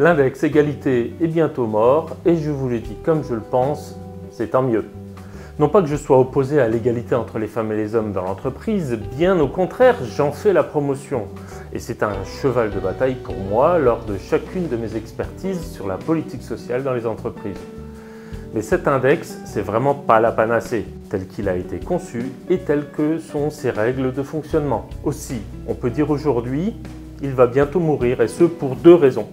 L'index égalité est bientôt mort et je vous le dis comme je le pense, c'est tant mieux. Non pas que je sois opposé à l'égalité entre les femmes et les hommes dans l'entreprise, bien au contraire, j'en fais la promotion. Et c'est un cheval de bataille pour moi lors de chacune de mes expertises sur la politique sociale dans les entreprises. Mais cet index, c'est vraiment pas la panacée, tel qu'il a été conçu et telles que sont ses règles de fonctionnement. Aussi, on peut dire aujourd'hui, il va bientôt mourir et ce pour deux raisons.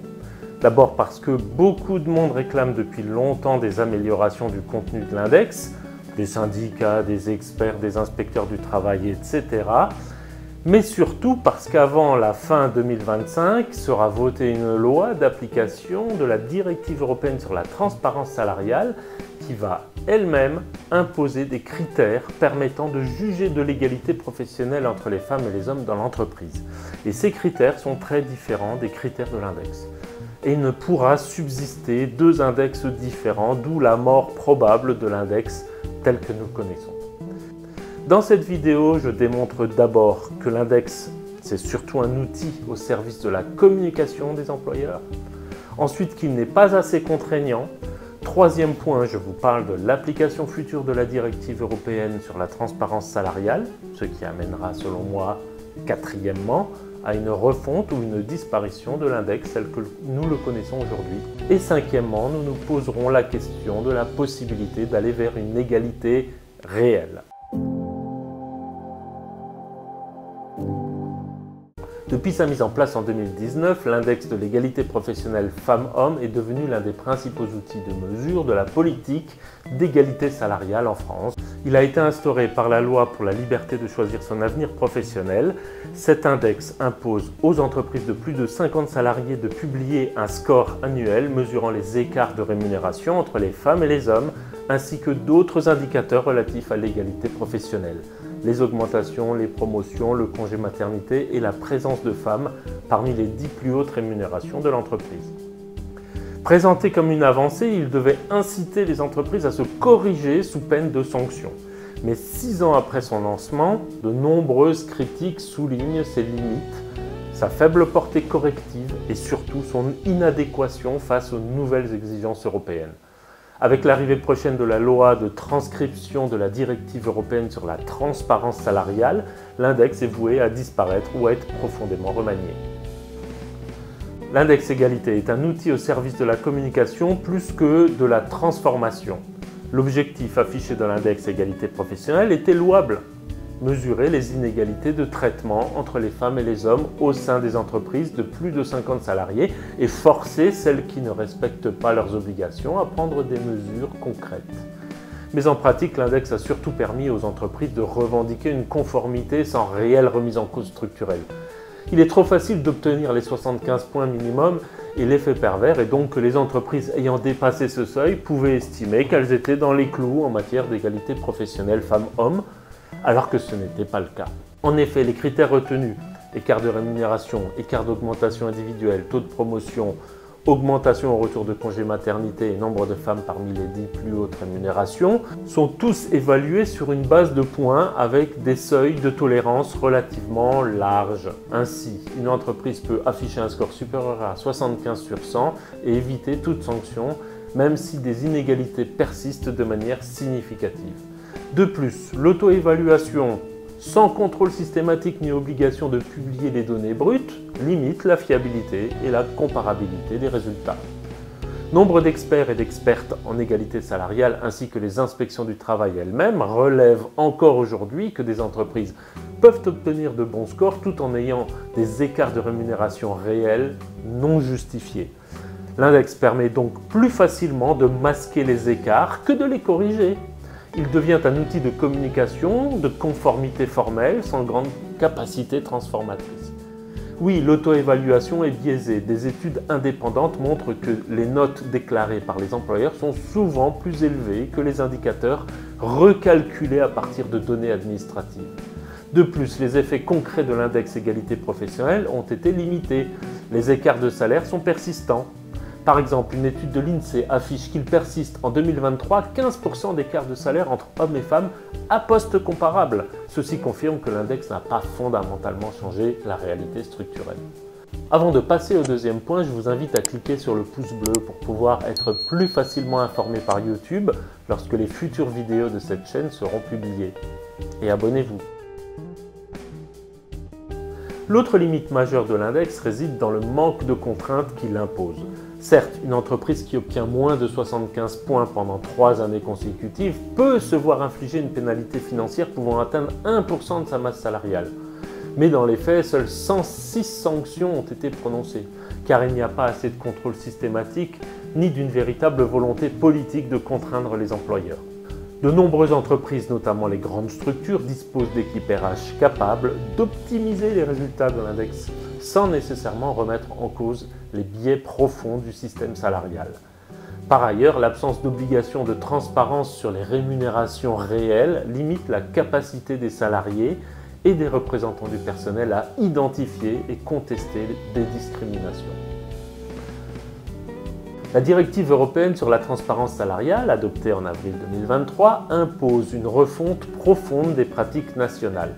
D'abord parce que beaucoup de monde réclame depuis longtemps des améliorations du contenu de l'index, des syndicats, des experts, des inspecteurs du travail, etc. Mais surtout parce qu'avant la fin 2025 sera votée une loi d'application de la directive européenne sur la transparence salariale qui va elle-même imposer des critères permettant de juger de l'égalité professionnelle entre les femmes et les hommes dans l'entreprise. Et ces critères sont très différents des critères de l'index. Et il ne pourra subsister deux index différents, d'où la mort probable de l'index tel que nous le connaissons. Dans cette vidéo, je démontre d'abord que l'index, c'est surtout un outil au service de la communication des employeurs. Ensuite, qu'il n'est pas assez contraignant. Troisième point, je vous parle de l'application future de la directive européenne sur la transparence salariale, ce qui amènera, selon moi, quatrièmement, à une refonte ou une disparition de l'index tel que nous le connaissons aujourd'hui. Et cinquièmement, nous nous poserons la question de la possibilité d'aller vers une égalité réelle. Depuis sa mise en place en 2019, l'index de l'égalité professionnelle femmes-hommes est devenu l'un des principaux outils de mesure de la politique d'égalité salariale en France. Il a été instauré par la loi pour la liberté de choisir son avenir professionnel. Cet index impose aux entreprises de plus de 50 salariés de publier un score annuel mesurant les écarts de rémunération entre les femmes et les hommes, ainsi que d'autres indicateurs relatifs à l'égalité professionnelle. Les augmentations, les promotions, le congé maternité et la présence de femmes parmi les 10 plus hautes rémunérations de l'entreprise. Présenté comme une avancée, il devait inciter les entreprises à se corriger sous peine de sanctions. Mais 6 ans après son lancement, de nombreuses critiques soulignent ses limites, sa faible portée corrective et surtout son inadéquation face aux nouvelles exigences européennes. Avec l'arrivée prochaine de la loi de transcription de la directive européenne sur la transparence salariale, l'index est voué à disparaître ou à être profondément remanié. L'index égalité est un outil au service de la communication plus que de la transformation. L'objectif affiché dans l'index égalité professionnelle était louable. Mesurer les inégalités de traitement entre les femmes et les hommes au sein des entreprises de plus de 50 salariés et forcer celles qui ne respectent pas leurs obligations à prendre des mesures concrètes. Mais en pratique, l'index a surtout permis aux entreprises de revendiquer une conformité sans réelle remise en cause structurelle. Il est trop facile d'obtenir les 75 points minimum et l'effet pervers est donc que les entreprises ayant dépassé ce seuil pouvaient estimer qu'elles étaient dans les clous en matière d'égalité professionnelle femmes-hommes, alors que ce n'était pas le cas. En effet, les critères retenus, écart de rémunération, écart d'augmentation individuelle, taux de promotion, augmentation au retour de congé maternité et nombre de femmes parmi les 10 plus hautes rémunérations, sont tous évalués sur une base de points avec des seuils de tolérance relativement larges. Ainsi, une entreprise peut afficher un score supérieur à 75 sur 100 et éviter toute sanction, même si des inégalités persistent de manière significative. De plus, l'auto-évaluation sans contrôle systématique ni obligation de publier les données brutes limite la fiabilité et la comparabilité des résultats. Nombre d'experts et d'expertes en égalité salariale ainsi que les inspections du travail elles-mêmes relèvent encore aujourd'hui que des entreprises peuvent obtenir de bons scores tout en ayant des écarts de rémunération réels non justifiés. L'index permet donc plus facilement de masquer les écarts que de les corriger. Il devient un outil de communication, de conformité formelle, sans grande capacité transformatrice. Oui, l'auto-évaluation est biaisée. Des études indépendantes montrent que les notes déclarées par les employeurs sont souvent plus élevées que les indicateurs recalculés à partir de données administratives. De plus, les effets concrets de l'index égalité professionnelle ont été limités. Les écarts de salaire sont persistants. Par exemple, une étude de l'INSEE affiche qu'il persiste en 2023 15% d'écart de salaire entre hommes et femmes à poste comparable. Ceci confirme que l'index n'a pas fondamentalement changé la réalité structurelle. Avant de passer au deuxième point, je vous invite à cliquer sur le pouce bleu pour pouvoir être plus facilement informé par YouTube lorsque les futures vidéos de cette chaîne seront publiées. Et abonnez-vous. L'autre limite majeure de l'index réside dans le manque de contraintes qu'il impose. Certes, une entreprise qui obtient moins de 75 points pendant 3 années consécutives peut se voir infliger une pénalité financière pouvant atteindre 1% de sa masse salariale. Mais dans les faits, seules 106 sanctions ont été prononcées, car il n'y a pas assez de contrôle systématique ni d'une véritable volonté politique de contraindre les employeurs. De nombreuses entreprises, notamment les grandes structures, disposent d'équipes RH capables d'optimiser les résultats de l'index sans nécessairement remettre en cause les biais profonds du système salarial. Par ailleurs, l'absence d'obligation de transparence sur les rémunérations réelles limite la capacité des salariés et des représentants du personnel à identifier et contester des discriminations. La directive européenne sur la transparence salariale, adoptée en avril 2023, impose une refonte profonde des pratiques nationales.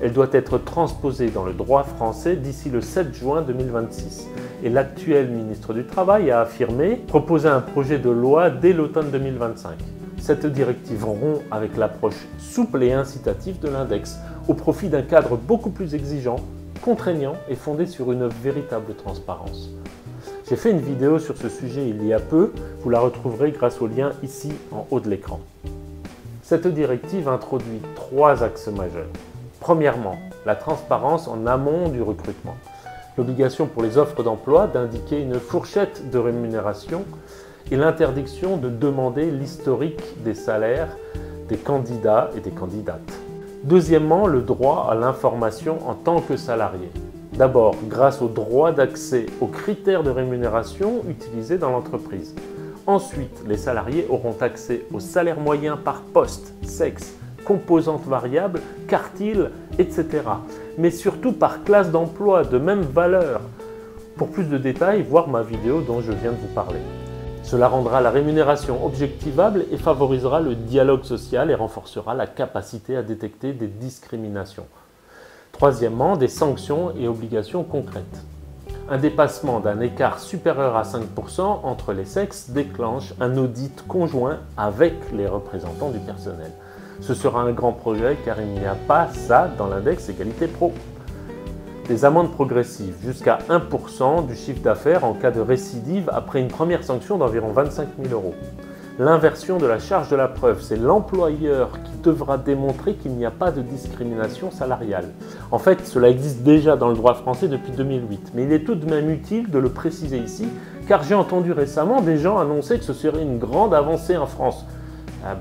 Elle doit être transposée dans le droit français d'ici le 7 juin 2026. Et l'actuel ministre du Travail a affirmé proposer un projet de loi dès l'automne 2025. Cette directive rompt avec l'approche souple et incitative de l'index, au profit d'un cadre beaucoup plus exigeant, contraignant et fondé sur une véritable transparence. J'ai fait une vidéo sur ce sujet il y a peu, vous la retrouverez grâce au lien ici en haut de l'écran. Cette directive introduit 3 axes majeurs. Premièrement, la transparence en amont du recrutement. L'obligation pour les offres d'emploi d'indiquer une fourchette de rémunération et l'interdiction de demander l'historique des salaires des candidats et des candidates. Deuxièmement, le droit à l'information en tant que salarié. D'abord, grâce au droit d'accès aux critères de rémunération utilisés dans l'entreprise. Ensuite, les salariés auront accès au salaire moyen par poste, sexe, composantes variables, quartile, etc. Mais surtout par classe d'emploi de même valeur. Pour plus de détails, voir ma vidéo dont je viens de vous parler. Cela rendra la rémunération objectivable et favorisera le dialogue social et renforcera la capacité à détecter des discriminations. Troisièmement, des sanctions et obligations concrètes. Un dépassement d'un écart supérieur à 5% entre les sexes déclenche un audit conjoint avec les représentants du personnel. Ce sera un grand progrès car il n'y a pas ça dans l'index égalité pro. Des amendes progressives jusqu'à 1% du chiffre d'affaires en cas de récidive après une première sanction d'environ 25 000 €. L'inversion de la charge de la preuve, c'est l'employeur qui devra démontrer qu'il n'y a pas de discrimination salariale. En fait, cela existe déjà dans le droit français depuis 2008, mais il est tout de même utile de le préciser ici, car j'ai entendu récemment des gens annoncer que ce serait une grande avancée en France.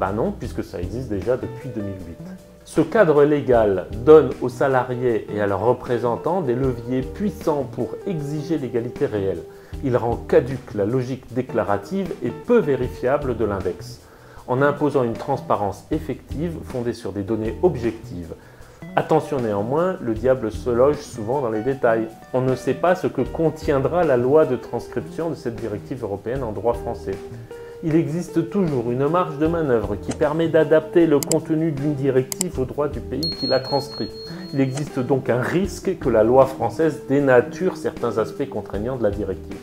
Ben non, puisque ça existe déjà depuis 2008. Ce cadre légal donne aux salariés et à leurs représentants des leviers puissants pour exiger l'égalité réelle. Il rend caduque la logique déclarative et peu vérifiable de l'index, en imposant une transparence effective fondée sur des données objectives. Attention néanmoins, le diable se loge souvent dans les détails. On ne sait pas ce que contiendra la loi de transcription de cette directive européenne en droit français. Il existe toujours une marge de manœuvre qui permet d'adapter le contenu d'une directive au droit du pays qui l'a transcrit. Il existe donc un risque que la loi française dénature certains aspects contraignants de la directive.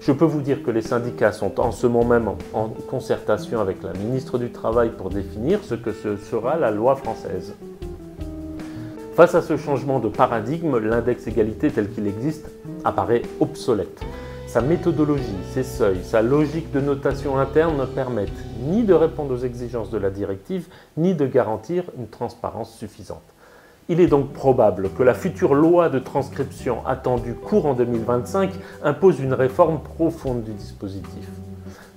Je peux vous dire que les syndicats sont en ce moment même en concertation avec la ministre du Travail pour définir ce que sera la loi française. Face à ce changement de paradigme, l'index égalité tel qu'il existe apparaît obsolète. Sa méthodologie, ses seuils, sa logique de notation interne ne permettent ni de répondre aux exigences de la directive, ni de garantir une transparence suffisante. Il est donc probable que la future loi de transcription attendue courant 2025 impose une réforme profonde du dispositif.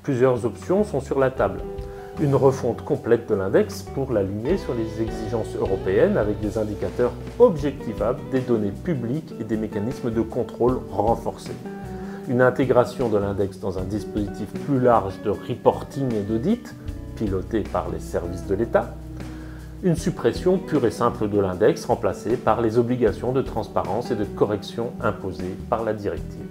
Plusieurs options sont sur la table. Une refonte complète de l'index pour l'aligner sur les exigences européennes avec des indicateurs objectivables, des données publiques et des mécanismes de contrôle renforcés. Une intégration de l'index dans un dispositif plus large de reporting et d'audit, piloté par les services de l'État. Une suppression pure et simple de l'index remplacée par les obligations de transparence et de correction imposées par la directive.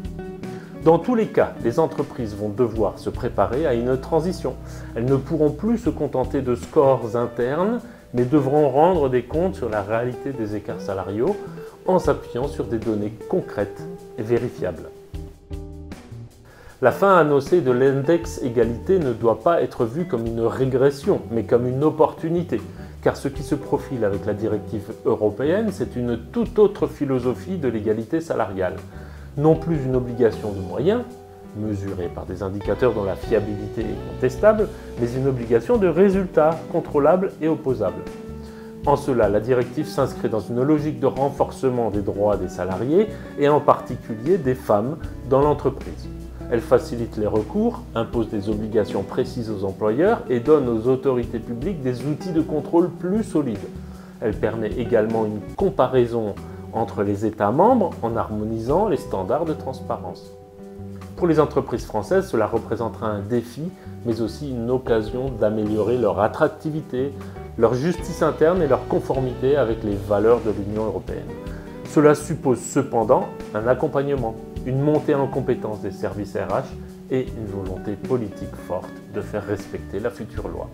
Dans tous les cas, les entreprises vont devoir se préparer à une transition. Elles ne pourront plus se contenter de scores internes, mais devront rendre des comptes sur la réalité des écarts salariaux en s'appuyant sur des données concrètes et vérifiable. La fin annoncée de l'index égalité ne doit pas être vue comme une régression, mais comme une opportunité, car ce qui se profile avec la directive européenne, c'est une toute autre philosophie de l'égalité salariale. Non plus une obligation de moyens, mesurée par des indicateurs dont la fiabilité est contestable, mais une obligation de résultats contrôlables et opposables. En cela, la directive s'inscrit dans une logique de renforcement des droits des salariés et en particulier des femmes dans l'entreprise. Elle facilite les recours, impose des obligations précises aux employeurs et donne aux autorités publiques des outils de contrôle plus solides. Elle permet également une comparaison entre les États membres en harmonisant les standards de transparence. Pour les entreprises françaises, cela représentera un défi, mais aussi une occasion d'améliorer leur attractivité, leur justice interne et leur conformité avec les valeurs de l'Union européenne. Cela suppose cependant un accompagnement, une montée en compétence des services RH et une volonté politique forte de faire respecter la future loi.